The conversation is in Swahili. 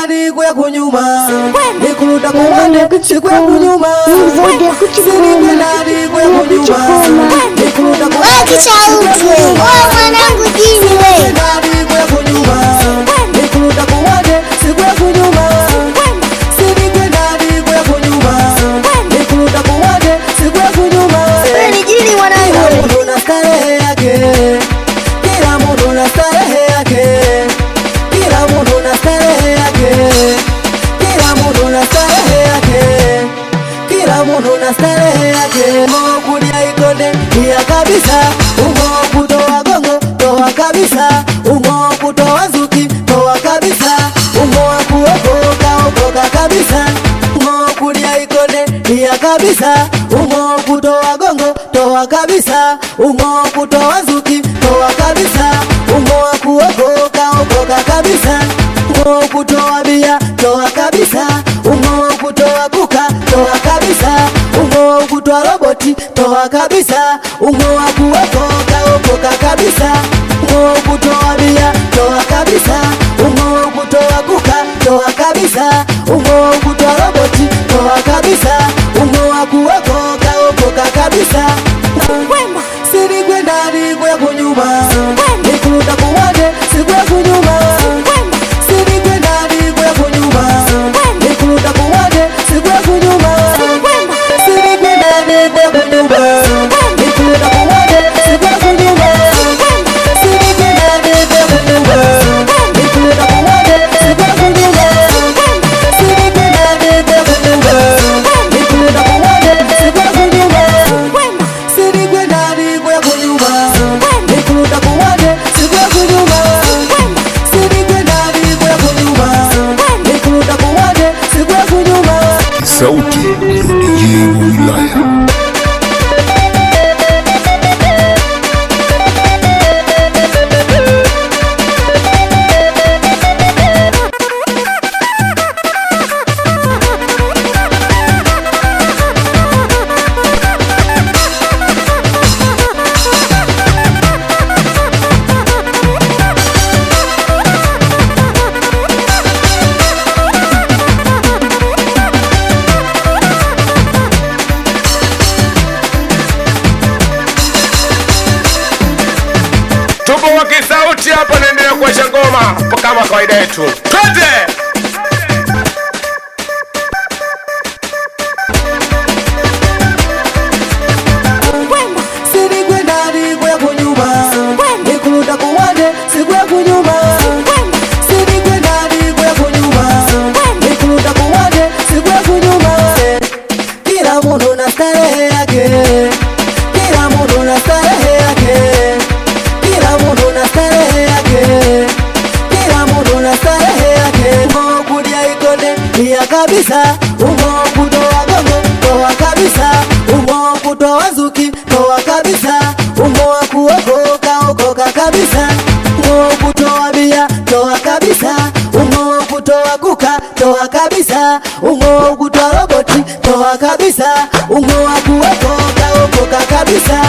ndani kwa kunyuma, nikuruda kuwande kwa kunyuma, sinipe ndani kwa kunyuma, nikuruda kuwande mwanangu jini we ndani kwa kunyuma, nikuruda kuwande kwa kunyuma, sinipe ndani kwa kunyuma, nikuruda kuwande kwa kunyuma. Wewe jini mwanangu, kila mtu na starehe yake, kila mtu na starehe yake, kila mtu na starehe yake, kila mtu na starehe yake, kila mtu na starehe yake. Kulia ikonde pia kabisa, ungo kutoa gongo toa kabisa, ungo kutoa zuki toa kabisa, ungo kuokoka okoka kabisa. Ungo kulia ikonde pia kabisa, ungo kutoa gongo toa kabisa, ungo kutoa zuki toa kabisa, ungo kuokoka okoka kabisa. Ungo kutoa bia toa kabisa, ungo kutoa kuka toa kabisa, ungo kutoa roboti toa kabisa, ungo kuokoka okoka kabisa. Ungo kutoa bia toa kabisa, ungo kutoa kuka toa kabisa, ungo kutoa roboti toa kabisa, ungo kuokoka okoka kabisa. Siri kwenda ni kwa kunyuma, nikuruda kuwande si kwa kunyuma, siri kwenda ni kwa kunyuma, nikuruda kuwande si kwa kunyuma, siri kwenda ni kwa kunyuma, nikuruda kuwande si kwa kunyuma, siri kwenda ni kwa kunyuma, nikuruda kuwande si kwa kunyuma, siri kwenda ni kwa kunyuma, nikuruda kuwande si kwa kunyuma, siri kwenda ni kwa kunyuma, nikuruda kuwande si kwa kunyuma, siri kwenda ni kwa kunyuma, nikuruda kuwande si kwa kunyuma. Sauti ya DJ wa wilaya. Tupo wa kisauti hapa, naendelea kuwasha ngoma kama kawaida yetu. Twende! Siri kwenda ni kwa kunyuma, nikuruda kuwande si kwa kunyuma, siri kwenda ni kwa kunyuma, nikuruda kuwande si kwa kunyuma. Kila mtu na starehe yake, kila mtu na starehe yake, kila mtu na starehe yake, kila mtu na starehe yake. Ungo kulia ikonde pia kabisa, ungo kutoa gongo toa kabisa, ungo kutoa zuki toa kabisa, ungo kuokoka okoka kabisa, ungo kutoa bia toa kabisa, ungo kutoa kuka toa kabisa, ungo kutoa roboti toa kabisa, ungo kuokoka okoka kabisa.